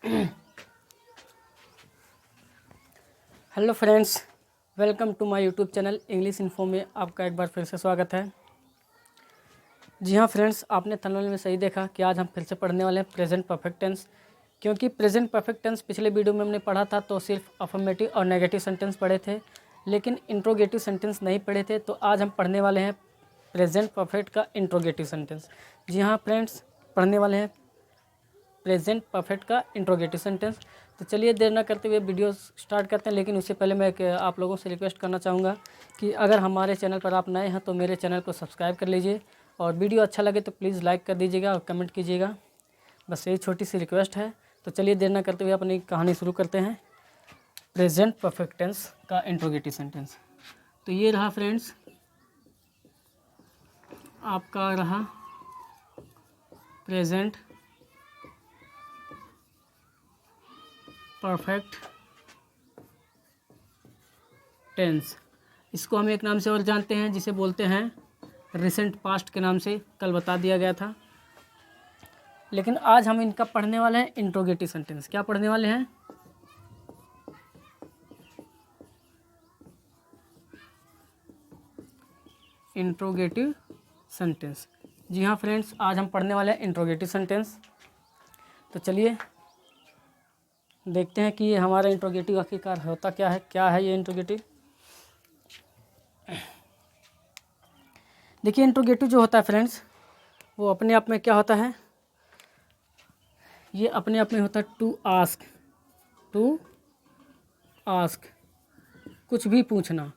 Hello friends, welcome to my YouTube channel English info में आपका एक बार फिर से स्वागत है। जी हाँ फ्रेंड्स, आपने थंबनेल में सही देखा कि आज हम फिर से पढ़ने वाले हैं प्रेजेंट परफेक्ट टेंस। क्योंकि प्रेजेंट परफेक्ट टेंस पिछले वीडियो में हमने पढ़ा था तो सिर्फ अफर्मेटिव और नेगेटिव सेंटेंस पढ़े थे, लेकिन इंट्रोगेटिव सेंटेंस नहीं पढ़े थे। तो आज हम पढ़ने वाले हैं प्रेजेंट परफेक्ट का इंट्रोगेटिव सेंटेंस। जी हाँ फ्रेंड्स, पढ़ने वाले हैं प्रेजेंट परफेक्ट का इंट्रोगेटिव सेंटेंस। तो चलिए देर ना करते हुए वीडियो स्टार्ट करते हैं। लेकिन उससे पहले मैं आप लोगों से रिक्वेस्ट करना चाहूँगा कि अगर हमारे चैनल पर आप नए हैं तो मेरे चैनल को सब्सक्राइब कर लीजिए, और वीडियो अच्छा लगे तो प्लीज़ लाइक कर दीजिएगा और कमेंट कीजिएगा। बस यही छोटी सी रिक्वेस्ट है। तो चलिए देर ना करते हुए अपनी कहानी शुरू करते हैं। प्रेजेंट परफेक्ट टेंस का इंट्रोगेटिव सेंटेंस। तो ये रहा फ्रेंड्स, आपका रहा प्रेजेंट परफेक्ट टेंस। इसको हम एक नाम से और जानते हैं जिसे बोलते हैं रिसेंट पास्ट के नाम से, कल बता दिया गया था। लेकिन आज हम इनका पढ़ने वाले हैं इंट्रोगेटिव सेंटेंस। क्या पढ़ने वाले हैं? Interrogative sentence. जी हाँ फ्रेंड्स, आज हम पढ़ने वाले हैं इंट्रोगेटिव सेंटेंस। तो चलिए देखते हैं कि ये हमारा इंट्रोगेटिव आखिरकार होता क्या है ये इंट्रोगेटिव। देखिए, इंट्रोगेटिव जो होता है फ्रेंड्स, वो अपने आप में क्या होता है, ये अपने आप में होता है टू आस्क, कुछ भी पूछना,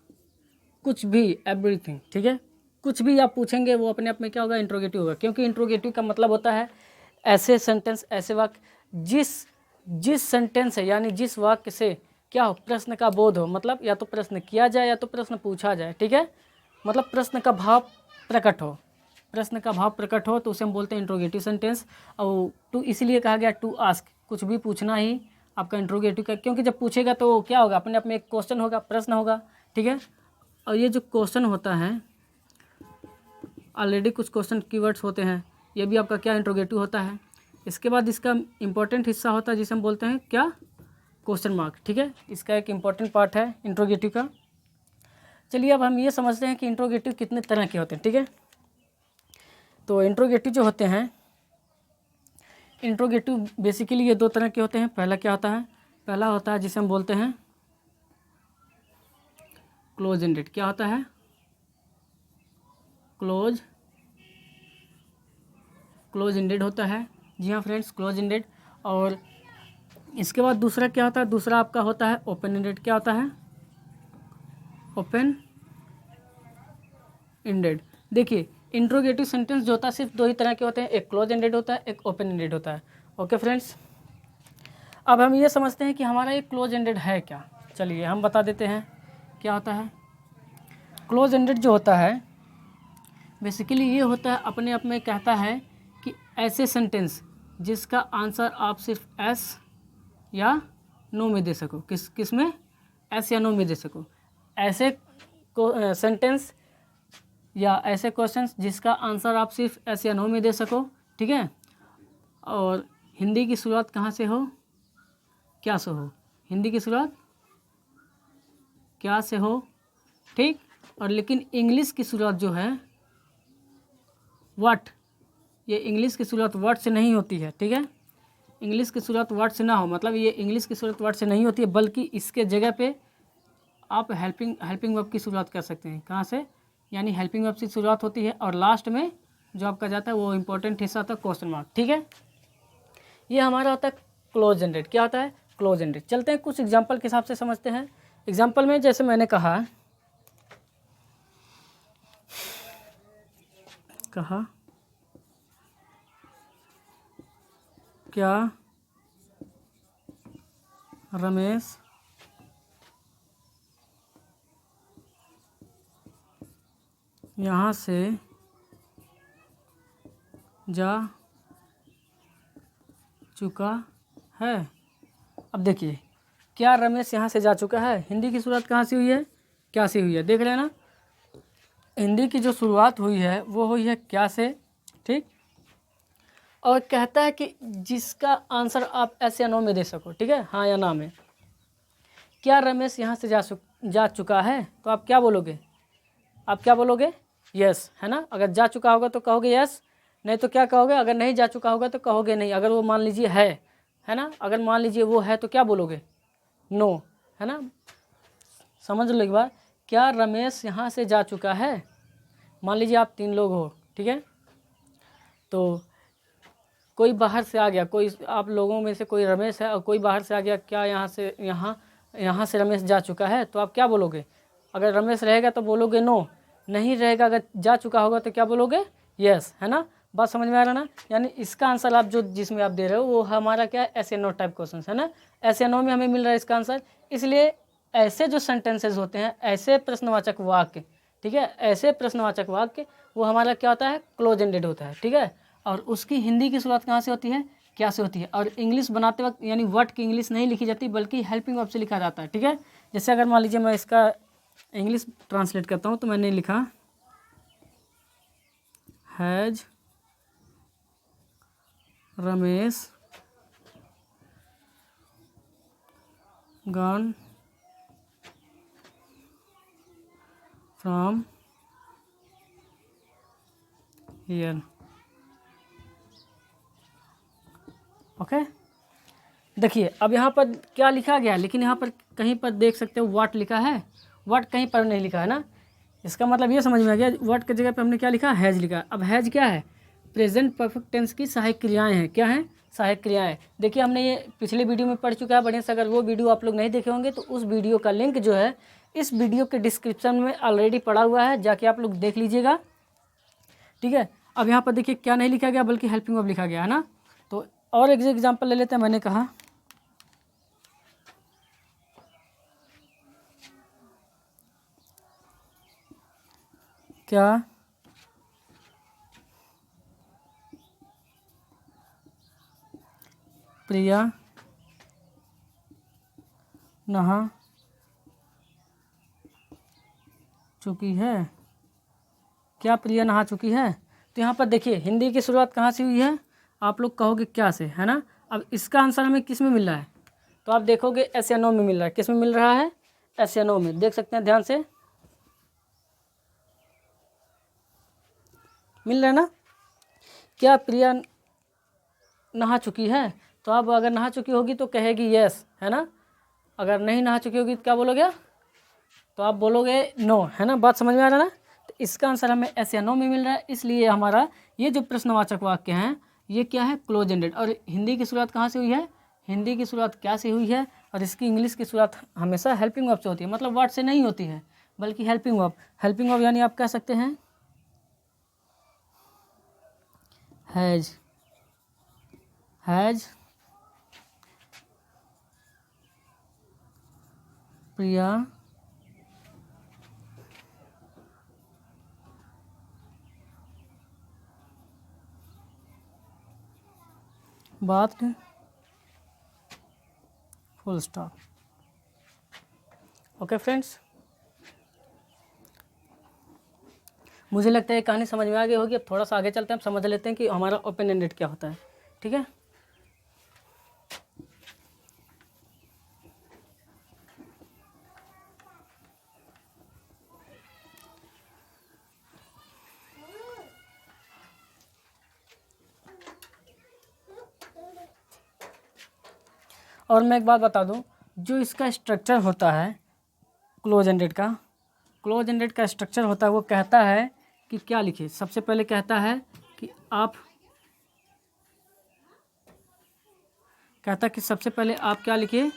कुछ भी, एवरीथिंग। ठीक है, कुछ भी आप पूछेंगे वो अपने आप में क्या होगा, इंट्रोगेटिव होगा। क्योंकि इंट्रोगेटिव का मतलब होता है ऐसे सेंटेंस, ऐसे वाक्य जिस सेंटेंस है यानी जिस वाक्य से क्या हो, प्रश्न का बोध हो। मतलब या तो प्रश्न किया जाए या तो प्रश्न पूछा जाए। ठीक है, मतलब प्रश्न का भाव प्रकट हो, तो उसे हम बोलते हैं इंट्रोगेटिव सेंटेंस। और टू इसलिए कहा गया टू आस्क, कुछ भी पूछना ही आपका इंट्रोगेटिव का। क्योंकि जब पूछेगा तो क्या होगा, अपने आप में एक क्वेश्चन होगा, प्रश्न होगा। ठीक है, और ये जो क्वेश्चन होता है, ऑलरेडी कुछ क्वेश्चन कीवर्ड्स होते हैं, ये भी आपका क्या इंट्रोगेटिव होता है। इसके बाद इसका इम्पोर्टेंट हिस्सा होता है जिसे हम बोलते हैं क्या, क्वेश्चन मार्क। ठीक है, इसका एक इम्पॉर्टेंट पार्ट है इंट्रोगेटिव का। चलिए अब हम ये समझते हैं कि इंट्रोगेटिव कितने तरह के होते हैं। ठीक है, तो इंट्रोगेटिव जो होते हैं, इंट्रोगेटिव बेसिकली ये दो तरह के होते हैं। पहला क्या होता है, पहला होता है जिसे हम बोलते हैं क्लोज एंडेड। क्या होता है, क्लोज एंडेड होता है। जी हाँ फ्रेंड्स, क्लोज एंडेड। और इसके बाद दूसरा क्या होता है, दूसरा आपका होता है ओपन एंडेड। क्या होता है, ओपन एंडेड। देखिए, इंट्रोगेटिव सेंटेंस जो होता है सिर्फ दो ही तरह के होते हैं, एक क्लोज एंडेड होता है, एक ओपन एंडेड होता है। ओके फ्रेंड्स, अब हम ये समझते हैं कि हमारा ये क्लोज एंडेड है क्या। चलिए हम बता देते हैं क्या होता है। क्लोज एंडेड जो होता है बेसिकली ये होता है, अपने आप में कहता है कि ऐसे सेंटेंस जिसका आंसर आप सिर्फ एस या नो में दे सको। किस में, एस या नो में दे सको। ऐसे सेंटेंस या ऐसे क्वेश्चंस जिसका आंसर आप सिर्फ एस या नो में दे सको। ठीक है, और हिंदी की शुरुआत कहाँ से हो, क्या से हो। हिंदी की शुरुआत क्या से हो, ठीक। और लेकिन इंग्लिश की शुरुआत जो है व्हाट, ये इंग्लिश की शुरुआत वर्ड से नहीं होती है। ठीक है, इंग्लिश की शुरुआत वर्ड से ना हो, मतलब ये इंग्लिश की शुरुआत वर्ड से नहीं होती है, बल्कि इसके जगह पे आप हेल्पिंग वर्ब की शुरुआत कर सकते हैं। कहाँ से, यानी हेल्पिंग वर्ब से शुरुआत होती है और लास्ट में जो आपका जाता है वो इंपॉर्टेंट हिस्सा होता है क्वेश्चन मार्क। ठीक है, ये हमारा होता है क्लोज एंडेड। क्या होता है, क्लोज एंडेड। चलते हैं कुछ एग्जाम्पल के हिसाब से समझते हैं। एग्जाम्पल में जैसे मैंने कहा क्या रमेश यहाँ से जा चुका है। अब देखिए, क्या रमेश यहाँ से जा चुका है, हिंदी की शुरुआत कहाँ से हुई है, क्या से हुई है। देख रहे हैं ना, हिंदी की जो शुरुआत हुई है वो हुई है क्या से। ठीक, और कहता है कि जिसका आंसर आप ऐसे या नो में दे सको, ठीक है, हाँ या ना में। क्या रमेश यहाँ से जा चुका है, तो आप क्या बोलोगे? आप क्या बोलोगे? यस, है ना। अगर जा चुका होगा तो कहोगे यस, नहीं तो क्या कहोगे? अगर नहीं जा चुका होगा तो कहोगे नहीं। अगर वो मान लीजिए है ना, अगर मान लीजिए वो है तो क्या बोलोगे? नो, है ना। समझ लो एक बार, क्या रमेश यहाँ से जा चुका है? मान लीजिए आप 3 लोग हो, ठीक है, तो कोई बाहर से आ गया, कोई आप लोगों में से कोई रमेश है और कोई बाहर से आ गया, क्या यहाँ से रमेश जा चुका है, तो आप क्या बोलोगे? अगर रमेश रहेगा तो बोलोगे नो, नहीं रहेगा अगर जा चुका होगा तो क्या बोलोगे? यस, है ना। बात समझ में आ रहा ना। यानी इसका आंसर आप जिसमें आप दे रहे हो वो हमारा क्या है? एस या नो टाइप क्वेश्चन है ना। एस या नो में हमें मिल रहा है इसका आंसर। इसलिए ऐसे जो सेंटेंसेज होते हैं, ऐसे प्रश्नवाचक वाक्य, ठीक है, ऐसे प्रश्नवाचक वाक्य वो हमारा क्या होता है? क्लोज एंडेड होता है, ठीक है। और उसकी हिंदी की शुरुआत कहाँ से होती है? क्या से होती है? और इंग्लिश बनाते वक्त यानी वर्ड की इंग्लिश नहीं लिखी जाती बल्कि हेल्पिंग वर्ब से लिखा जाता है, ठीक है। जैसे अगर मान लीजिए मैं इसका इंग्लिश ट्रांसलेट करता हूँ तो मैंने लिखा has Ramesh gone from here. Okay, देखिए अब यहाँ पर क्या लिखा गया, लेकिन यहाँ पर कहीं पर देख सकते हो व्हाट लिखा है, व्हाट कहीं पर नहीं लिखा है ना। इसका मतलब ये समझ में आ गया, व्हाट की जगह पे हमने क्या लिखा? हैज लिखा। अब हैज क्या है? प्रेजेंट परफेक्ट टेंस की सहायक क्रियाएं हैं। क्या हैं? सहायक क्रियाएं। देखिए हमने ये पिछले वीडियो में पढ़ चुका है बढ़िया से। अगर वो वीडियो आप लोग नहीं देखे होंगे तो उस वीडियो का लिंक जो है इस वीडियो के डिस्क्रिप्शन में ऑलरेडी पड़ा हुआ है, जाके आप लोग देख लीजिएगा, ठीक है। अब यहाँ पर देखिए क्या नहीं लिखा गया बल्कि हेल्पिंग वर्ब लिखा गया है ना। तो और एक एग्जाम्पल ले लेते हैं। मैंने कहा क्या प्रिया नहा चुकी है? क्या प्रिया नहा चुकी है? तो यहाँ पर देखिए हिंदी की शुरुआत कहाँ से हुई है? आप लोग कहोगे क्या से, है ना। अब इसका आंसर हमें किस में मिल रहा है? तो आप देखोगे एस या नो में मिल रहा है। किस में मिल रहा है? एस या नो में। देख सकते हैं ध्यान से, मिल रहा है ना। क्या प्रिया नहा चुकी है? तो अब अगर नहा चुकी होगी तो कहेगी यस, है ना। अगर नहीं नहा चुकी होगी तो क्या बोलोगे? तो आप बोलोगे नो, है ना। बात समझ में आ रहा है ना। तो इसका आंसर हमें एस या नो में मिल रहा है। इसलिए हमारा ये जो प्रश्नवाचक वाक्य हैं ये क्या है? Close ended. और हिंदी की शुरुआत कहाँ से हुई है? हिंदी की शुरुआत क्या से हुई है? और इसकी इंग्लिश की शुरुआत हमेशा हेल्पिंग वर्ब से होती है, मतलब वर्ड से नहीं होती है बल्कि हेल्पिंग वर्ब। हेल्पिंग वर्ब यानी आप कह सकते हैं हैज प्रिया बात फुल स्टॉप। ओके फ्रेंड्स, मुझे लगता है ये कहानी समझ में आ गई होगी। अब थोड़ा सा आगे चलते हैं, हम समझ लेते हैं कि हमारा ओपन एंडेड क्या होता है, ठीक है। और मैं एक बात बता दूं, जो इसका स्ट्रक्चर होता है क्लोज एंडेड का स्ट्रक्चर होता है वो कहता है कि क्या लिखे। सबसे पहले कहता है कि सबसे पहले आप क्या लिखिए?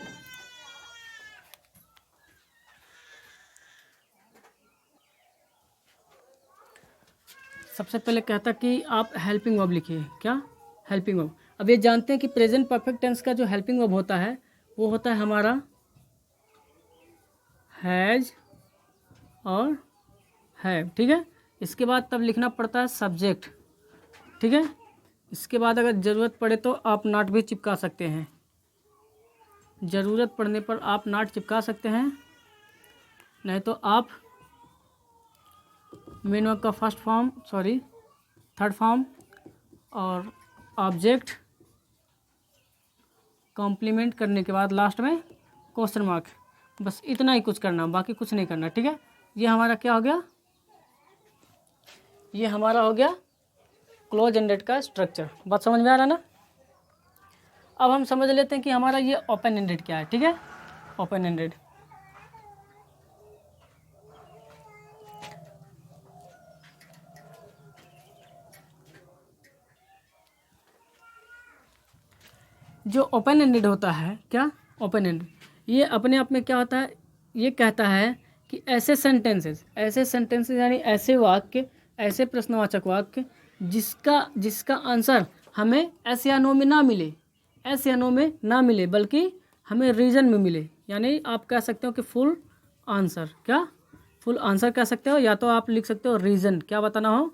सबसे पहले कहता कि आप हेल्पिंग वर्ब लिखिए। क्या? Helping verb. अब ये जानते हैं कि प्रेजेंट परफेक्ट टेंस का जो हेल्पिंग वर्ब होता है वो होता है हमारा हैज और हैव, ठीक है। इसके बाद तब लिखना पड़ता है सब्जेक्ट, ठीक है। इसके बाद अगर ज़रूरत पड़े तो आप नॉट भी चिपका सकते हैं। ज़रूरत पड़ने पर आप नॉट चिपका सकते हैं, नहीं तो आप मेन वर्ब का थर्ड फॉर्म और ऑब्जेक्ट कॉम्प्लीमेंट करने के बाद लास्ट में क्वेश्चन मार्क, बस इतना ही कुछ करना, बाकी कुछ नहीं करना, ठीक है। ये हमारा क्या हो गया, ये हमारा हो गया क्लोज एंडेड का स्ट्रक्चर। बात समझ में आ रहा ना। अब हम समझ लेते हैं कि हमारा ये ओपन एंडेड क्या है, ठीक है। ओपन एंडेड जो ओपन एंडेड होता है, क्या ओपन एंडेड, ये अपने आप में क्या होता है, ये कहता है कि ऐसे सेंटेंसेस यानी ऐसे वाक्य, ऐसे प्रश्नवाचक वाक्य जिसका आंसर हमें एस या नो में ना मिले, एस या नो में ना मिले, बल्कि हमें रीजन में मिले। यानी आप कह सकते हो कि फुल आंसर, क्या फुल आंसर कह सकते हो, या तो आप लिख सकते हो रीज़न, क्या बताना हो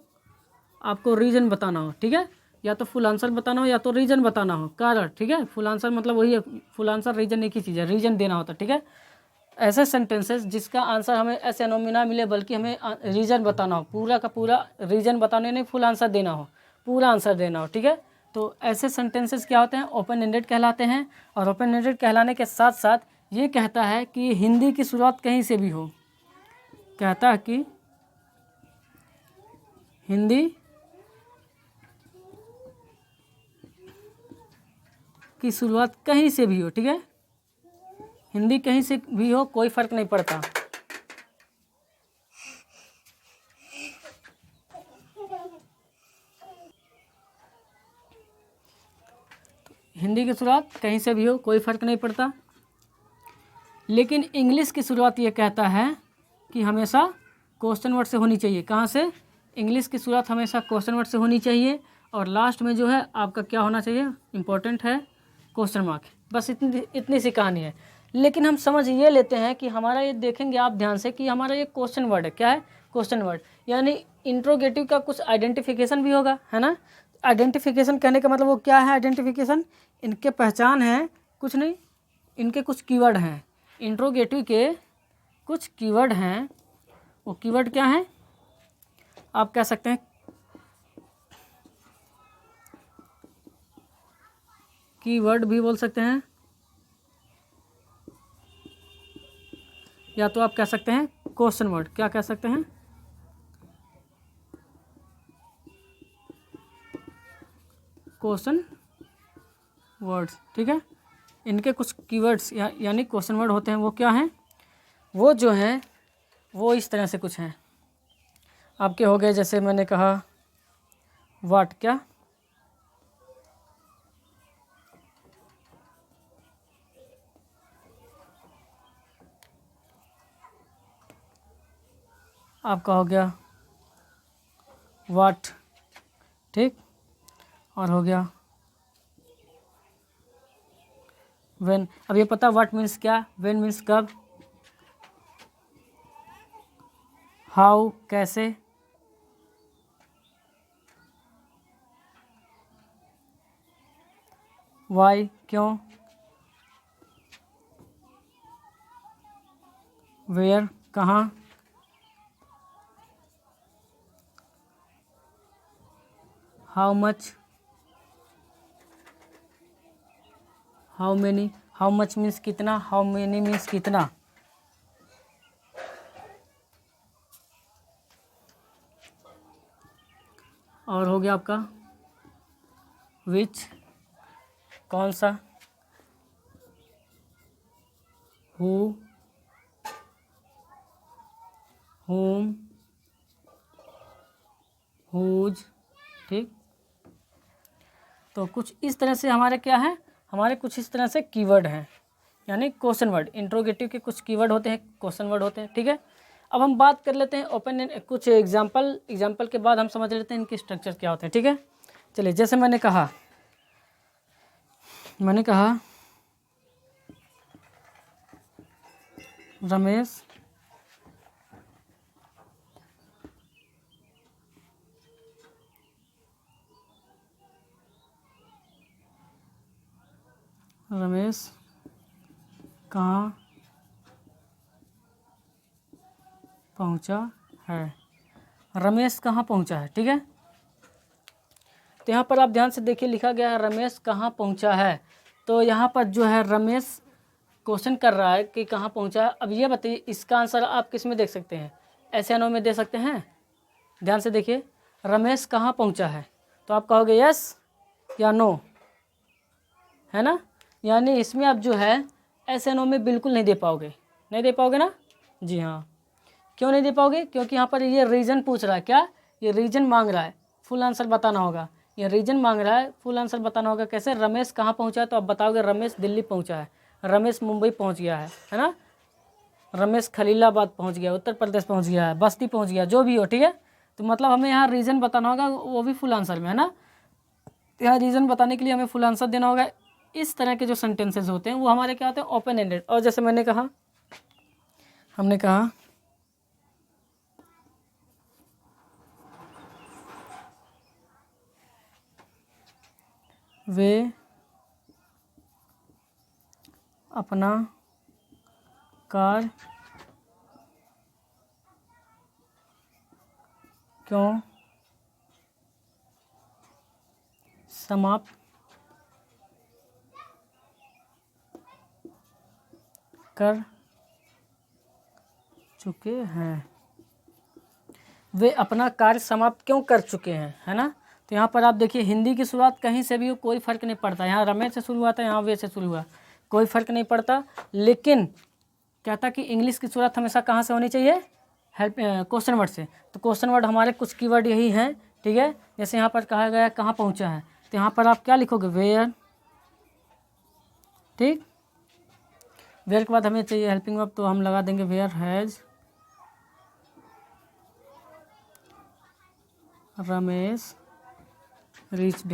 आपको, रीज़न बताना हो, ठीक है। या तो फुल आंसर बताना हो या तो रीजन बताना हो, कारण, ठीक है। फुल आंसर मतलब वही है, फुल आंसर रीजन एक ही चीज़ है, रीजन देना होता है, ठीक है। ऐसे सेंटेंसेस जिसका आंसर हमें ऐसे नो में ना मिले, बल्कि हमें रीजन बताना हो, पूरा का पूरा रीजन बताने, नहीं फुल आंसर देना हो, पूरा आंसर देना हो, ठीक है। तो ऐसे सेंटेंसेस क्या होते हैं, ओपन एंडेड कहलाते हैं। और ओपन एंडेड कहलाने के साथ साथ ये कहता है कि हिंदी की शुरुआत कहीं से भी हो, कहता है कि हिंदी की शुरुआत कहीं से भी हो, ठीक है। हिंदी कहीं से भी हो, कोई फर्क नहीं पड़ता। हिंदी की शुरुआत कहीं से भी हो, कोई फर्क नहीं पड़ता। लेकिन इंग्लिश की शुरुआत ये कहता है कि हमेशा क्वेश्चन वर्ड से होनी चाहिए। कहाँ से, इंग्लिश की शुरुआत हमेशा क्वेश्चन वर्ड से होनी चाहिए, और लास्ट में जो है आपका क्या होना चाहिए, इंपॉर्टेंट है क्वेश्चन मार्क। बस इतनी सी कहानी है। लेकिन हम समझ ये लेते हैं कि हमारा ये, देखेंगे आप ध्यान से, कि हमारा ये क्वेश्चन वर्ड है, क्या है क्वेश्चन वर्ड, यानी इंट्रोगेटिव का कुछ आइडेंटिफिकेशन भी होगा, है ना। आइडेंटिफिकेशन कहने का मतलब वो क्या है, आइडेंटिफिकेशन इनके पहचान है, कुछ नहीं, इनके कुछ कीवर्ड हैं, इंट्रोगेटिव के कुछ कीवर्ड हैं। वो कीवर्ड क्या हैं, आप कह सकते हैं कीवर्ड भी बोल सकते हैं, या तो आप कह सकते हैं क्वेश्चन वर्ड, क्या कह सकते हैं, क्वेश्चन वर्ड्स, ठीक है। इनके कुछ कीवर्ड्स यानी क्वेश्चन वर्ड होते हैं, वो क्या हैं, वो जो हैं वो इस तरह से कुछ हैं आपके हो गए। जैसे मैंने कहा व्हाट, क्या आपका हो गया व्हाट, ठीक। और हो गया व्हेन। अब ये पता व्हाट मीन्स क्या, व्हेन मीन्स कब, हाउ कैसे, वाई क्यों, वेयर कहाँ, how much, how many, how much means कितना, हाउ मेनी मीन्स कितना। और हो गया आपका विच, कौन सा, हु, whom, whose, ठीक। तो कुछ इस तरह से हमारे क्या है, हमारे कुछ इस तरह से कीवर्ड हैं, यानी क्वेश्चन वर्ड, इंट्रोगेटिव के कुछ कीवर्ड होते हैं, क्वेश्चन वर्ड होते हैं, ठीक है। अब हम बात कर लेते हैं ओपन एंड, कुछ एग्जाम्पल के बाद हम समझ लेते हैं इनके स्ट्रक्चर क्या होते हैं, ठीक है। चलिए, जैसे मैंने कहा रमेश कहाँ पहुँचा है, रमेश कहाँ पहुँचा है, ठीक है। तो यहाँ पर आप ध्यान से देखिए, लिखा गया है रमेश कहाँ पहुँचा है। तो यहाँ पर जो है रमेश क्वेश्चन कर रहा है कि कहाँ पहुँचा है। अब ये बताइए इसका आंसर आप किस में देख सकते हैं, ऐसे नो में दे सकते हैं। ध्यान से देखिए, रमेश कहाँ पहुँचा है, तो आप कहोगे यस या नो, है ना। यानी इसमें आप जो है ऐसे नो में बिल्कुल नहीं दे पाओगे, नहीं दे पाओगे ना। जी हाँ, क्यों नहीं दे पाओगे, क्योंकि यहाँ पर ये रीज़न पूछ रहा है। क्या, ये रीज़न मांग रहा है, फुल आंसर बताना होगा। ये रीज़न मांग रहा है, फुल आंसर बताना होगा। कैसे, रमेश कहाँ पहुँचा है, तो आप बताओगे रमेश दिल्ली पहुँचा है, रमेश मुंबई पहुँच गया है ना, रमेश खलीलाबाद पहुँच गया, उत्तर प्रदेश पहुँच गया है, बस्ती पहुँच गया, जो भी हो, ठीक है। तो मतलब हमें यहाँ रीज़न बताना होगा, वो भी फुल आंसर में, है ना। यहाँ रीज़न बताने के लिए हमें फुल आंसर देना होगा। इस तरह के जो सेंटेंसेस होते हैं वो हमारे क्या होते हैं, ओपन एंडेड। और जैसे मैंने कहा, हमने कहा वे अपना कार्य क्यों समाप्त कर चुके हैं, वे अपना कार्य समाप्त क्यों कर चुके हैं, है ना। तो यहाँ पर आप देखिए, हिंदी की शुरुआत कहीं से भी हो कोई फ़र्क नहीं पड़ता। यहाँ रमेश से शुरू हुआ था, यहाँ वे से शुरू हुआ, कोई फ़र्क नहीं पड़ता। लेकिन कहता कि इंग्लिश की शुरुआत हमेशा कहाँ से होनी चाहिए, हेल्प क्वेश्चन वर्ड से। तो क्वेश्चन वर्ड हमारे कुछ कीवर्ड यही हैं, ठीक है। जैसे यहाँ पर कहा गया है कहाँ पहुँचा है, तो यहाँ पर आप क्या लिखोगे, वेयर, ठीक। वेयर के बाद हमें चाहिए हेल्पिंग वर्ब, तो हम लगा देंगे वेयर हैज़ रमेश रीच्ड।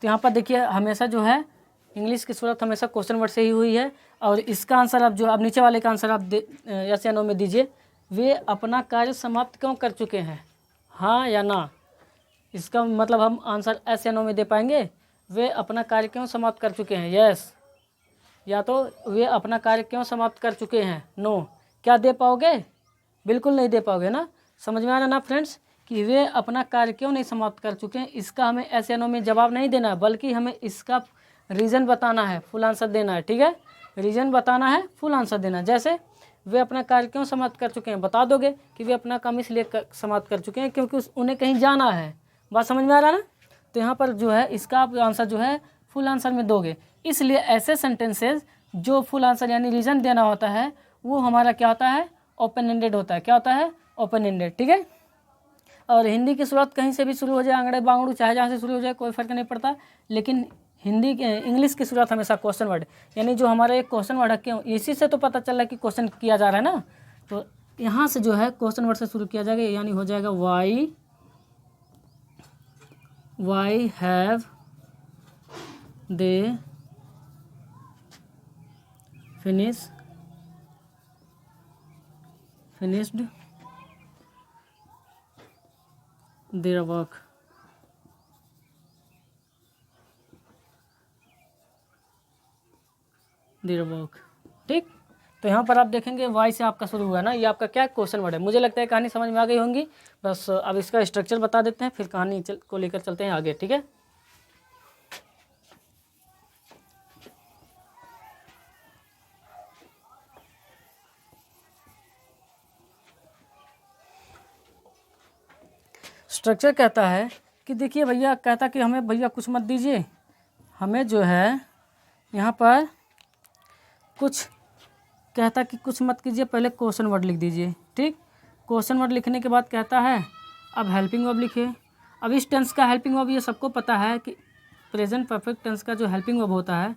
तो यहाँ पर देखिए, हमेशा जो है इंग्लिश की शुरुआत हमेशा क्वेश्चन वर्ड से ही हुई है। और इसका आंसर आप जो, अब नीचे वाले का आंसर आप यस या नो में दीजिए। वे अपना कार्य समाप्त क्यों कर चुके हैं, हाँ या ना। इसका मतलब हम आंसर एस या नो में दे पाएंगे। वे अपना कार्य क्यों समाप्त कर चुके हैं, यस, या तो वे अपना कार्य क्यों समाप्त कर चुके हैं, नो। क्या दे पाओगे, बिल्कुल नहीं दे पाओगे ना। समझ में आ रहा ना फ्रेंड्स, कि वे अपना कार्य क्यों नहीं समाप्त कर चुके हैं। इसका हमें एस या नो में जवाब नहीं देना है, बल्कि हमें इसका रीज़न बताना है, फुल आंसर देना है, ठीक है। रीज़न बताना है, फुल आंसर देना है। जैसे वे अपना कार्य क्यों समाप्त कर चुके हैं, बता दोगे कि वे अपना काम इसलिए समाप्त कर चुके हैं क्योंकि उन्हें कहीं जाना है। बात समझ में आ रहा है ना। तो यहाँ पर जो है इसका आप आंसर जो है फुल आंसर में दोगे। इसलिए ऐसे सेंटेंसेस जो फुल आंसर यानी रीज़न देना होता है वो हमारा क्या होता है, ओपन एंडेड होता है। क्या होता है, ओपन एंडेड, ठीक है। और हिंदी की शुरुआत कहीं से भी शुरू हो जाए, आंगड़े बांगड़ू चाहे जहाँ से शुरू हो जाए, कोई फ़र्क नहीं पड़ता। लेकिन इंग्लिश की शुरुआत हमेशा क्वेश्चन वर्ड, यानी जो हमारा एक क्वेश्चन वर्ड है, क्यों, इसी से तो पता चल रहा है कि क्वेश्चन किया जा रहा है ना। तो यहाँ से जो है क्वेश्चन वर्ड से शुरू किया जाएगा, यानी हो जाएगा why have they finished their work। ठीक। तो यहाँ पर आप देखेंगे वाई से आपका शुरू हुआ ना, ये आपका क्या क्वेश्चन वर्ड है। मुझे लगता है कहानी समझ में आ गई होंगी। बस अब इसका स्ट्रक्चर बता देते हैं, फिर कहानी को लेकर चलते हैं आगे, ठीक है। स्ट्रक्चर कहता है कि देखिए भैया, कहता कि हमें भैया कुछ मत दीजिए, हमें जो है यहाँ पर कुछ कहता कि कुछ मत कीजिए, पहले क्वेश्चन वर्ड लिख दीजिए, ठीक। क्वेश्चन वर्ड लिखने के बाद कहता है अब हेल्पिंग वर्ब लिखिए। अब इस टेंस का हेल्पिंग वर्ब ये सबको पता है कि प्रेजेंट परफेक्ट टेंस का जो हेल्पिंग वर्ब होता है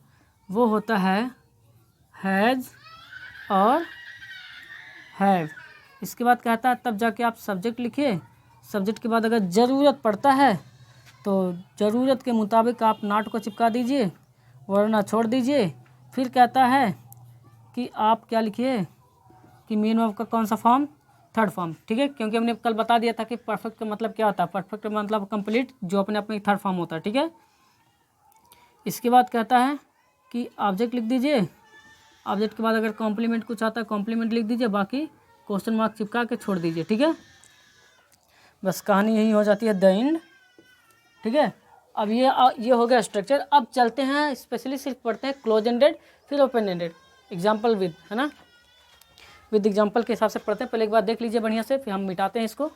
वो होता है हैज़ और हैव। इसके बाद कहता है तब जाके आप सब्जेक्ट लिखिए। सब्जेक्ट के बाद अगर ज़रूरत पड़ता है तो ज़रूरत के मुताबिक आप नॉट को चिपका दीजिए, वरना छोड़ दीजिए। फिर कहता है कि आप क्या लिखिए कि मेन वर्ब का कौन सा फॉर्म, थर्ड फॉर्म, ठीक है। क्योंकि हमने कल बता दिया था कि परफेक्ट का मतलब क्या होता है, परफेक्ट मतलब कंप्लीट, जो अपने आप में थर्ड फॉर्म होता है, ठीक है। इसके बाद कहता है कि ऑब्जेक्ट लिख दीजिए। ऑब्जेक्ट के बाद अगर कॉम्प्लीमेंट कुछ आता है कॉम्प्लीमेंट लिख दीजिए, बाकी क्वेश्चन मार्क चिपका के छोड़ दीजिए, ठीक है। बस कहानी यही हो जाती है, द एंड, ठीक है। अब ये हो गया स्ट्रक्चर। अब चलते हैं स्पेशली सिर्फ पढ़ते हैं क्लोज एंडेड फिर ओपन एंडेड, एग्जाम्पल विद, है ना, विद एग्जाम्पल के हिसाब से पढ़ते हैं। पहले एक बार देख लीजिए बढ़िया से, फिर हम मिटाते हैं इसको।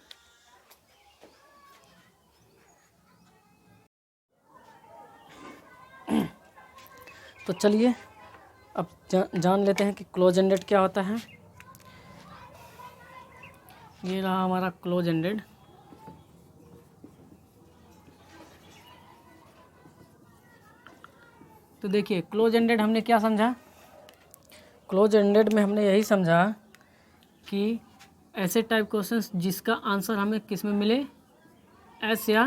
तो चलिए अब जान लेते हैं कि क्लोज एंडेड क्या होता है। ये रहा हमारा क्लोज एंडेड। तो देखिए क्लोज एंडेड हमने क्या समझा, क्लोज एंडेड में हमने यही समझा कि ऐसे टाइप क्वेश्चंस जिसका आंसर हमें किस में मिले, एस या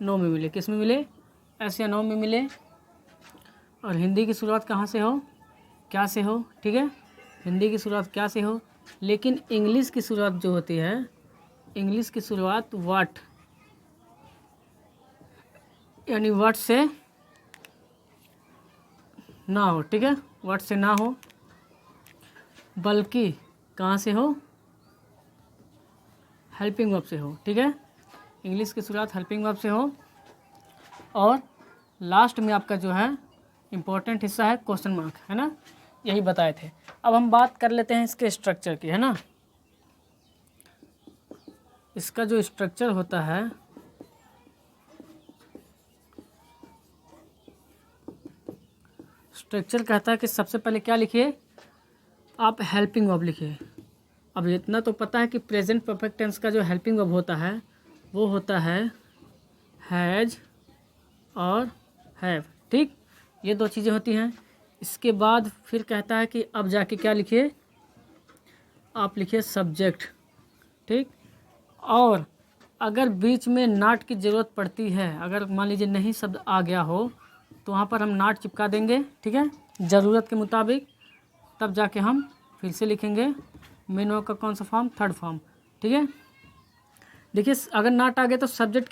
नो में मिले, किस में मिले, एस या नो में मिले, और हिंदी की शुरुआत कहाँ से हो, क्या से हो, ठीक है, हिंदी की शुरुआत क्या से हो। लेकिन इंग्लिश की शुरुआत जो होती है, इंग्लिश की शुरुआत व्हाट यानी व्हाट से ना हो, ठीक है, व्हाट से ना हो, बल्कि कहाँ से हो, हेल्पिंग वर्ब से हो, ठीक है। इंग्लिश की शुरुआत हेल्पिंग वर्ब से हो, और लास्ट में आपका जो है इम्पोर्टेंट हिस्सा है क्वेश्चन मार्क, है ना, यही बताए थे। अब हम बात कर लेते हैं इसके स्ट्रक्चर की, है ना। इसका जो स्ट्रक्चर होता है, स्ट्रक्चर कहता है कि सबसे पहले क्या लिखिए, आप हेल्पिंग वर्ब लिखिए। अब इतना तो पता है कि प्रेजेंट परफेक्ट टेंस का जो हेल्पिंग वर्ब होता है वो होता है हैज़ और हैव, ठीक, ये दो चीज़ें होती हैं। इसके बाद फिर कहता है कि अब जाके क्या लिखिए, आप लिखिए सब्जेक्ट, ठीक। और अगर बीच में नाट की ज़रूरत पड़ती है, अगर मान लीजिए नहीं शब्द आ गया हो तो वहाँ पर हम नाट चिपका देंगे, ठीक है, ज़रूरत के मुताबिक। तब जाके हम फिर से लिखेंगे मेन वर्ब का कौन सा फॉर्म, थर्ड फॉर्म, ठीक है। देखिए अगर नाट आ गया तो सब्जेक्ट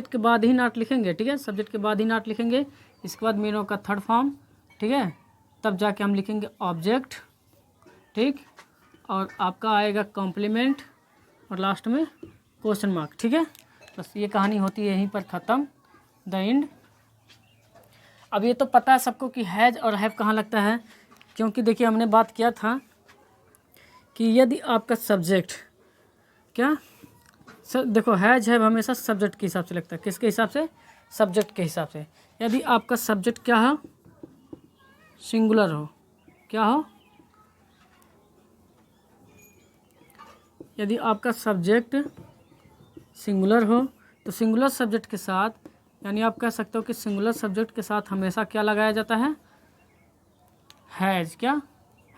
के बाद ही नाट लिखेंगे, ठीक है, सब्जेक्ट के बाद ही नाट लिखेंगे। इसके बाद मेन वर्ब का थर्ड फॉर्म, ठीक है, तब जाके हम लिखेंगे ऑब्जेक्ट, ठीक, और आपका आएगा कॉम्प्लीमेंट, और लास्ट में क्वेश्चन मार्क, ठीक है। बस ये कहानी होती है यहीं पर ख़त्म, द एंड। अब ये तो पता है सबको कि हैज़ और हैव कहाँ लगता है, क्योंकि देखिए हमने बात किया था कि यदि आपका सब्जेक्ट क्या देखो हैज़ हैव हमेशा सब्जेक्ट के हिसाब से लगता है, किसके हिसाब से, सब्जेक्ट के हिसाब से। यदि आपका सब्जेक्ट क्या हो, सिंगुलर हो, क्या हो, यदि आपका सब्जेक्ट सिंगुलर हो तो सिंगुलर सब्जेक्ट के साथ, यानी आप कह सकते हो कि सिंगुलर सब्जेक्ट के साथ हमेशा क्या लगाया जाता है, हैज़, क्या,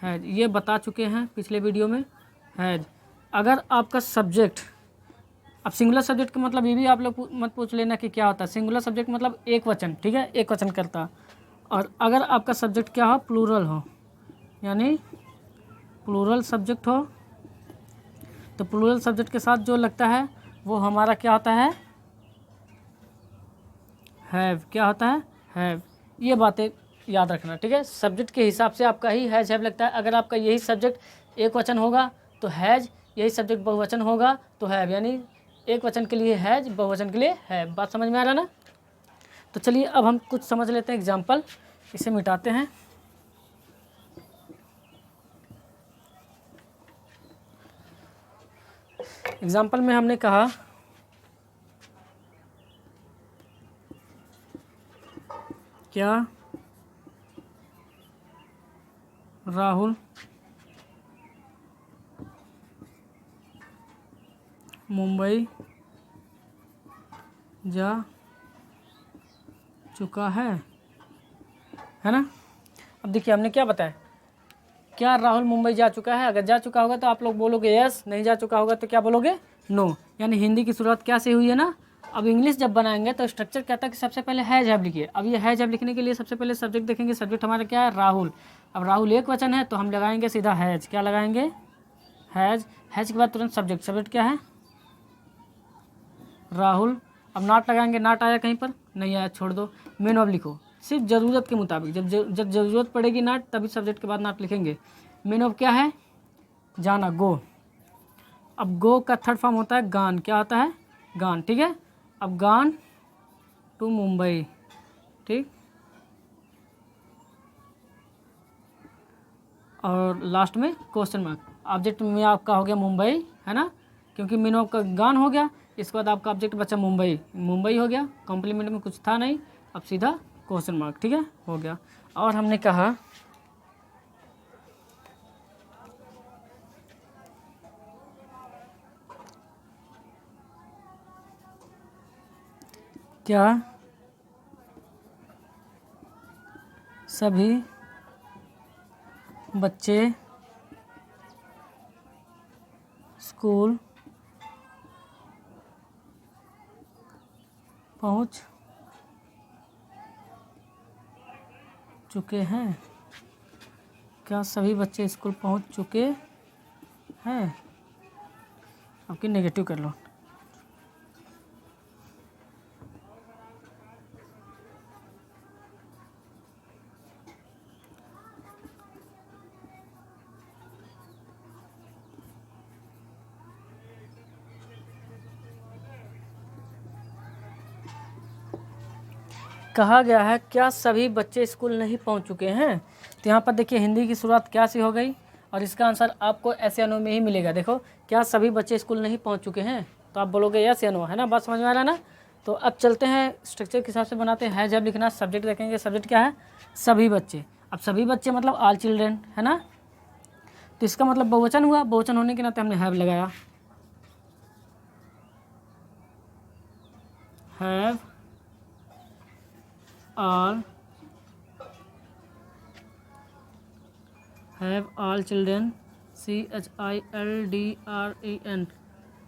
हैज़, ये बता चुके हैं पिछले वीडियो में, हैज़। अगर आपका सब्जेक्ट, अब सिंगुलर सब्जेक्ट का मतलब ये भी आप लोग मत पूछ लेना कि क्या होता है, सिंगुलर सब्जेक्ट मतलब एक वचन, ठीक है, एक वचन करता। और अगर आपका सब्जेक्ट क्या हो, प्लूरल हो, यानी प्लूरल सब्जेक्ट हो, तो प्लूरल सब्जेक्ट के साथ जो लगता है वो हमारा क्या होता है, हैव, क्या होता है, हैव। ये बातें याद रखना, ठीक है, सब्जेक्ट के हिसाब से आपका ही हैज़ हैव लगता है। अगर आपका यही सब्जेक्ट एक वचन होगा तो हैज़, यही सब्जेक्ट बहुवचन होगा तो हैव, यानी एक वचन के लिए हैज़, बहुवचन के लिए हैव। बात समझ में आ रहा ना। तो चलिए अब हम कुछ समझ लेते हैं एग्जाम्पल, इसे मिटाते हैं। एग्जाम्पल में हमने कहा क्या राहुल मुंबई जा चुका है ना। अब देखिए हमने क्या बताया, क्या राहुल मुंबई जा चुका है। अगर जा चुका होगा तो आप लोग बोलोगे यस, नहीं जा चुका होगा तो क्या बोलोगे, नो। यानी हिंदी की शुरुआत क्या से हुई है ना। अब इंग्लिश जब बनाएंगे तो स्ट्रक्चर कहता है कि सबसे पहले हैज़ हैव लिखिए। अब ये हैज़ हैव लिखने के लिए सबसे पहले सब्जेक्ट देखेंगे, सब्जेक्ट हमारा क्या है, राहुल। अब राहुल एक वचन है तो हम लगाएंगे सीधा हैज़, क्या लगाएंगे, हैज़। हैज़ के बाद तुरंत सब्जेक्ट, सब्जेक्ट क्या है, राहुल। अब नाट लगाएंगे, नाट आया कहीं पर, नहीं आया, छोड़ दो। मेन वर्ब लिखो सिर्फ ज़रूरत के मुताबिक, जब ज़रूरत पड़ेगी नाट तभी सब्जेक्ट के बाद नाट लिखेंगे। मेन वर्ब क्या है, जाना, गो। अब गो का थर्ड फॉर्म होता है गान, क्या होता है, गान, ठीक है। अब गान टू मुंबई, ठीक। और लास्ट में क्वेश्चन मार्क। ऑब्जेक्ट में आपका हो गया मुंबई, है ना, क्योंकि मीन आपका गान हो गया, इसके बाद आपका ऑब्जेक्ट बचा मुंबई, मुंबई हो गया, कॉम्प्लीमेंट में कुछ था नहीं, अब सीधा क्वेश्चन मार्क, ठीक है, हो गया। और हमने कहा क्या सभी बच्चे स्कूल पहुंच चुके हैं, क्या सभी बच्चे स्कूल पहुंच चुके हैं। आपकी नेगेटिव कर लो। कहा गया है क्या सभी बच्चे स्कूल नहीं पहुंच चुके हैं। तो यहाँ पर देखिए हिंदी की शुरुआत क्या सी हो गई, और इसका आंसर आपको ऐसे अनु में ही मिलेगा। देखो, क्या सभी बच्चे स्कूल नहीं पहुंच चुके हैं, तो आप बोलोगे यस या नो, है ना, बात समझ में आ रहा है ना। तो अब चलते हैं स्ट्रक्चर के हिसाब से बनाते हैं। जब लिखना सब्जेक्ट देखेंगे, सब्जेक्ट क्या है, सभी बच्चे। अब सभी बच्चे मतलब ऑल चिल्ड्रेन, है ना, तो इसका मतलब बहुवचन हुआ, बहुवचन होने के नाते हमने हैव लगाया, have all children, CHILDREN,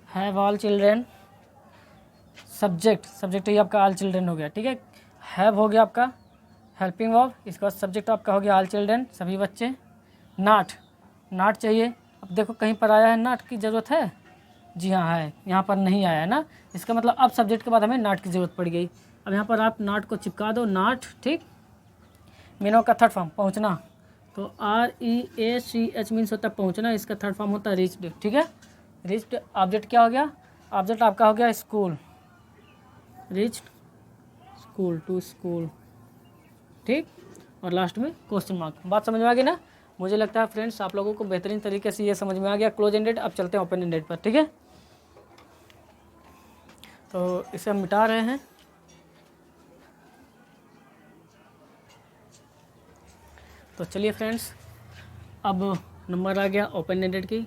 have all children. Subject ही आपका ऑल चिल्ड्रेन हो गया, ठीक है। हैव हो गया आपका हेल्पिंग वर्ब, इसके बाद सब्जेक्ट आपका हो गया ऑल चिल्ड्रेन, सभी बच्चे। नाट चाहिए। अब देखो कहीं पर आया है नाट की ज़रूरत है, जी हाँ है, यहाँ पर नहीं आया है ना, इसका मतलब अब सब्जेक्ट के बाद हमें नाट की ज़रूरत पड़ गई। अब यहाँ पर आप नाट को चिपका दो, नाट, ठीक। मीनो का थर्ड फॉर्म पहुँचना, तो REACH मीन्स होता है पहुँचना, इसका थर्ड फॉर्म होता है रीच्ड, ठीक है। रीच्ड ऑब्जेक्ट क्या हो गया, ऑब्जेक्ट आपका हो गया school, reached school, to school, ठीक। और लास्ट में क्वेश्चन मार्क। बात समझ में आ गई ना। मुझे लगता है फ्रेंड्स आप लोगों को बेहतरीन तरीके से ये समझ में आ गया क्लोज एंडेड। अब चलते हैं ओपन एंडेड पर, ठीक है। तो इसे हम मिटा रहे हैं। तो चलिए फ्रेंड्स, अब नंबर आ गया ओपन एंडेड की।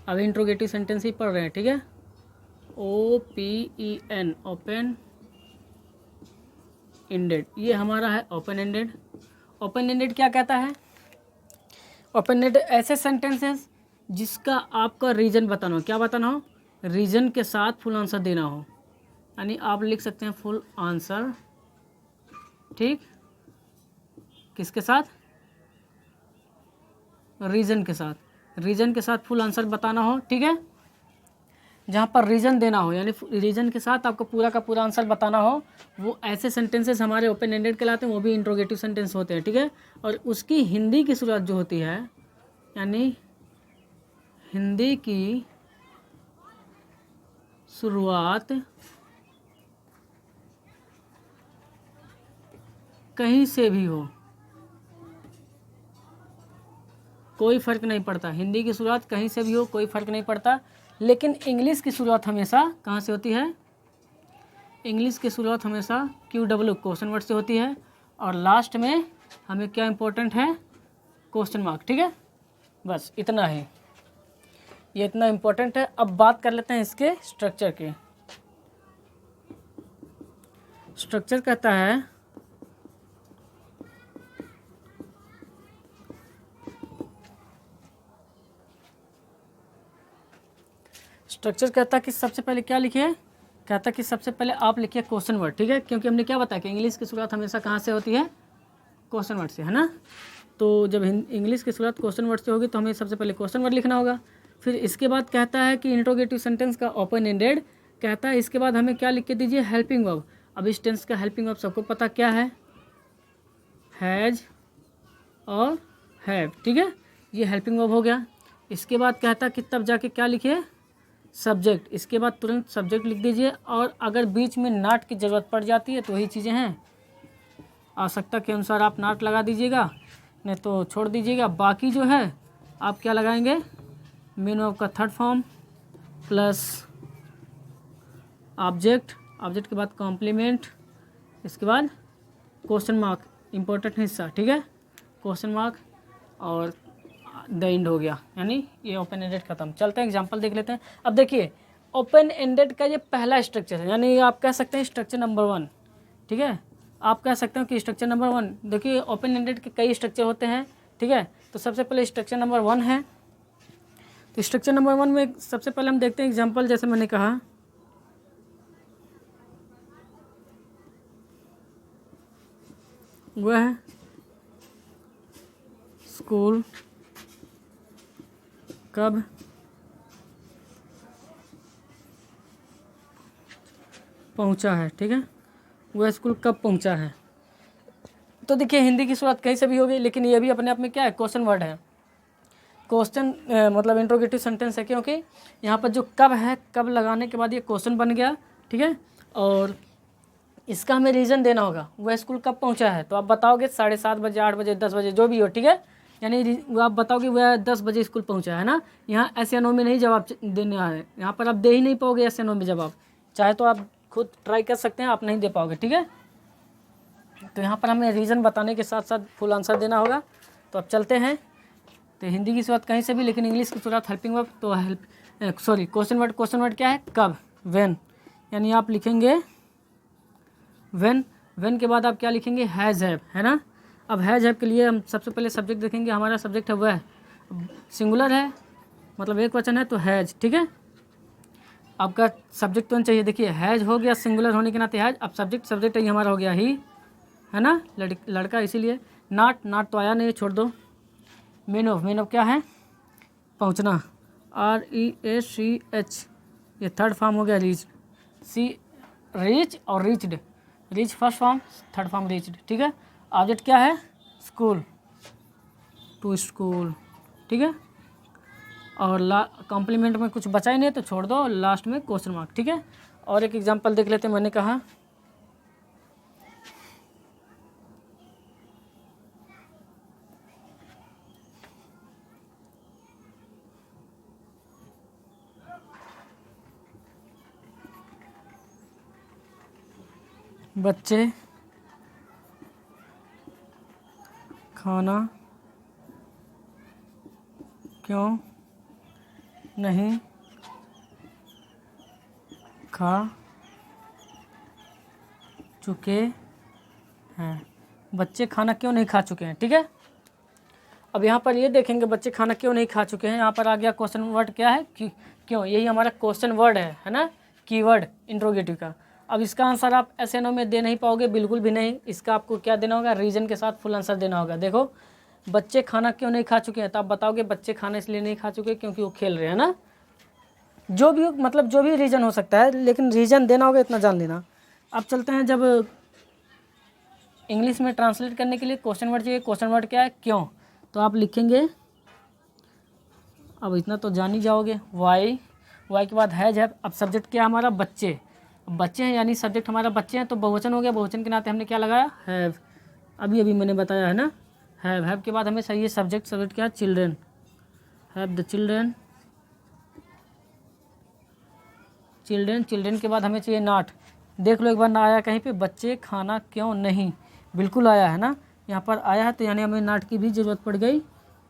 अब इंट्रोगेटिव सेंटेंस ही पढ़ रहे हैं, ठीक है। OPEN, ओपन एंडेड, ये हमारा है ओपन एंडेड। ओपन एंडेड क्या कहता है, ओपन एंडेड ऐसे सेंटेंसेस जिसका आपका रीजन बताना हो, क्या बताना हो, रीजन के साथ फुल आंसर देना हो, यानी आप लिख सकते हैं फुल आंसर, ठीक, किसके साथ, रीजन के साथ, रीजन के साथ फुल आंसर बताना हो, ठीक है। जहाँ पर रीजन देना हो, यानी रीजन के साथ आपको पूरा का पूरा आंसर बताना हो, वो ऐसे सेंटेंसेस हमारे ओपन एंडेड कहलाते हैं, वो भी इंट्रोगेटिव सेंटेंस होते हैं, ठीक है। और उसकी हिंदी की शुरुआत जो होती है, यानी हिंदी की शुरुआत कहीं से भी हो, कोई फ़र्क नहीं पड़ता, हिंदी की शुरुआत कहीं से भी हो कोई फ़र्क नहीं पड़ता। लेकिन इंग्लिश की शुरुआत हमेशा कहाँ से होती है, इंग्लिश की शुरुआत हमेशा QW क्वेश्चन वर्ड से होती है, और लास्ट में हमें क्या इंपॉर्टेंट है, क्वेश्चन मार्क, ठीक है। बस इतना ही, ये इतना इम्पोर्टेंट है। अब बात कर लेते हैं इसके स्ट्रक्चर के। स्ट्रक्चर कहता है स्ट्रक्चर कहता है कि सबसे पहले क्या लिखिए, कहता है कि सबसे पहले आप लिखिए क्वेश्चन वर्ड, ठीक है, क्योंकि हमने क्या बताया कि इंग्लिश की शुरुआत हमेशा कहाँ से होती है, क्वेश्चन वर्ड से, है ना। तो जब इंग्लिश की शुरुआत क्वेश्चन वर्ड से होगी तो हमें सबसे पहले क्वेश्चन वर्ड लिखना होगा। फिर इसके बाद कहता है कि इंट्रोगेटिव सेंटेंस का ओपन एंडेड कहता है, इसके बाद हमें क्या लिख के दीजिए, हेल्पिंग वर्ब। अब इस टेंस का हेल्पिंग वर्ब सबको पता क्या है, हैज़ और हैव, ठीक है, ये हेल्पिंग वर्ब हो गया। इसके बाद कहता कि तब जाके क्या लिखिए, सब्जेक्ट। इसके बाद तुरंत सब्जेक्ट लिख दीजिए, और अगर बीच में नॉट की ज़रूरत पड़ जाती है तो वही चीज़ें हैं, आवश्यकता के अनुसार आप नॉट लगा दीजिएगा, नहीं तो छोड़ दीजिएगा। बाकी जो है आप क्या लगाएंगे, मेन वर्ब का third form plus object, object के बाद कॉम्प्लीमेंट, इसके बाद क्वेश्चन मार्क, इम्पोर्टेंट हिस्सा, ठीक है, क्वेश्चन मार्क, और द एंड हो गया, यानी ये ओपन एंडेड खत्म। चलते हैं एग्जांपल देख लेते हैं। अब देखिए ओपन एंडेड का ये पहला स्ट्रक्चर है, यानी आप कह सकते हैं स्ट्रक्चर नंबर 1, ठीक है, आप कह सकते हो कि स्ट्रक्चर नंबर 1। देखिए ओपन एंडेड के कई स्ट्रक्चर होते हैं, ठीक है, तो सबसे पहले स्ट्रक्चर नंबर 1 है। तो स्ट्रक्चर नंबर 1 में सबसे पहले हम देखते हैं एग्जाम्पल, जैसे मैंने कहा वह है स्कूल कब पहुंचा है, ठीक है, वह स्कूल कब पहुंचा है। तो देखिए हिंदी की शुरुआत कहीं से भी होगी, लेकिन ये भी अपने आप में क्या है, क्वेश्चन वर्ड है। क्वेश्चन मतलब इंट्रोगेटिव सेंटेंस है, क्योंकि यहाँ पर जो कब है, कब लगाने के बाद ये क्वेश्चन बन गया, ठीक है, और इसका हमें रीज़न देना होगा, वह स्कूल कब पहुंचा है। तो आप बताओगे 7:30 बजे, 8 बजे, 10 बजे, जो भी हो, ठीक है, यानी वो आप बताओगे वह 10 बजे स्कूल पहुंचा है ना। यहाँ एस या नो में नहीं जवाब देना है, यहाँ पर आप दे ही नहीं पाओगे एस या नो में जवाब, चाहे तो आप खुद ट्राई कर सकते हैं, आप नहीं दे पाओगे, ठीक है। तो यहाँ पर हमें रीज़न बताने के साथ साथ फुल आंसर देना होगा। तो अब चलते हैं। तो हिंदी की शुरुआत कहीं से भी, लेकिन इंग्लिश की शुरुआत हेल्पिंग वर्ब, तो क्वेश्चन वर्ड, क्वेश्चन वर्ड क्या है, कब, व्हेन, यानी आप लिखेंगे व्हेन। व्हेन के बाद आप क्या लिखेंगे, हैज़ हैव, है ना। अब हैज़ हैव के लिए हम सबसे पहले सब्जेक्ट देखेंगे, हमारा सब्जेक्ट है वह, सिंगुलर है मतलब एक वचन है, तो हैज़, ठीक है। आपका सब्जेक्ट तो चाहिए, देखिए हैज़ हो गया सिंगुलर होने के नाते हैज़। अब सब्जेक्ट ही हमारा हो गया ही, है ना, लड़का, इसीलिए नॉट तो आया नहीं, छोड़ दो। मेन ऑफ क्या है, पहुंचना, REACH, ये थर्ड फॉर्म हो गया, रीच और reached, reach first form, third form reached, ठीक है। ऑब्जेक्ट क्या है, स्कूल, टू स्कूल, ठीक है, और कॉम्प्लीमेंट में कुछ बचा ही नहीं तो छोड़ दो, लास्ट में क्वेश्चन मार्क, ठीक है। और एक एग्जांपल देख लेते हैं। मैंने कहा बच्चे खाना क्यों नहीं खा चुके हैं, बच्चे खाना क्यों नहीं खा चुके हैं, ठीक है। अब यहाँ पर ये देखेंगे बच्चे खाना क्यों नहीं खा चुके हैं, यहाँ पर आ गया क्वेश्चन वर्ड क्या है, क्यों, यही हमारा क्वेश्चन वर्ड है ना, कीवर्ड इंट्रोगेटिव का। अब इसका आंसर आप ऐसे नो में दे नहीं पाओगे, बिल्कुल भी नहीं। इसका आपको क्या देना होगा, रीजन के साथ फुल आंसर देना होगा। देखो बच्चे खाना क्यों नहीं खा चुके हैं, तो आप बताओगे बच्चे खाना इसलिए नहीं खा चुके क्योंकि वो खेल रहे हैं ना, जो भी मतलब जो भी रीज़न हो सकता है, लेकिन रीज़न देना होगा, इतना जान लेना। अब चलते हैं, जब इंग्लिश में ट्रांसलेट करने के लिए क्वेश्चन वर्ड चाहिए। क्वेश्चन वर्ड क्या है, क्यों, तो आप लिखेंगे, अब इतना तो जान ही जाओगे, वाई के बाद हैज हैव। अब सब्जेक्ट क्या है हमारा, बच्चे, बच्चे हैं यानी सब्जेक्ट हमारा बच्चे हैं, तो बहुवचन हो गया, बहुवचन के नाते हमने क्या लगाया, हैव, अभी मैंने बताया है ना, हैव के बाद हमें चाहिए सब्जेक्ट क्या है, चिल्ड्रेन, हैव द चिल्ड्रेन के बाद हमें चाहिए नॉट। देख लो एक बार ना आया कहीं पे, बच्चे खाना क्यों नहीं, बिल्कुल आया है ना, यहाँ पर आया है, तो यानी हमें नॉट की भी ज़रूरत पड़ गई,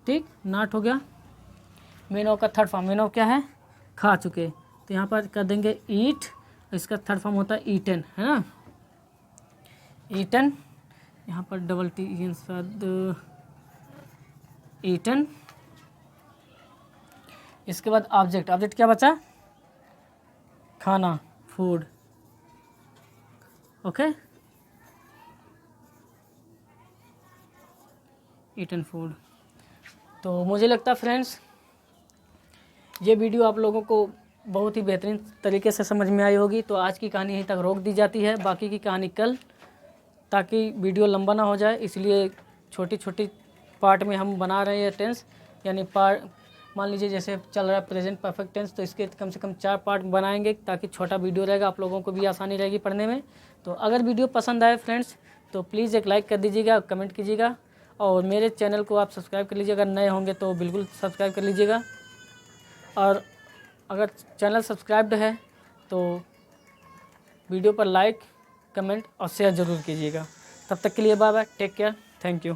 ठीक, नॉट हो गया। मेन ऑफ का थर्ड फॉर्म, मेन ऑफ क्या है, खा चुके, तो यहाँ पर कर देंगे ईट, इसका थर्ड फॉर्म होता है ईटन, है ना, ईटन, यहाँ पर डबल टी ईटन। इसके बाद ऑब्जेक्ट क्या बचा, खाना, फूड, ओके, ईटन फूड। तो मुझे लगता है फ्रेंड्स ये वीडियो आप लोगों को बहुत ही बेहतरीन तरीके से समझ में आई होगी। तो आज की कहानी यहीं तक रोक दी जाती है, बाकी की कहानी कल, ताकि वीडियो लंबा ना हो जाए, इसलिए छोटी छोटी पार्ट में हम बना रहे हैं टेंस, यानी मान लीजिए जैसे चल रहा है प्रेजेंट परफेक्ट टेंस, तो इसके कम से कम 4 पार्ट बनाएंगे ताकि छोटा वीडियो रहेगा, आप लोगों को भी आसानी रहेगी पढ़ने में। तो अगर वीडियो पसंद आए फ्रेंड्स तो प्लीज़ एक लाइक कर दीजिएगा, कमेंट कीजिएगा और मेरे चैनल को आप सब्सक्राइब कर लीजिएगा। अगर नए होंगे तो बिल्कुल सब्सक्राइब कर लीजिएगा, और अगर चैनल सब्सक्राइब्ड है तो वीडियो पर लाइक, कमेंट और शेयर ज़रूर कीजिएगा। तब तक के लिए bye bye, take care, thank you.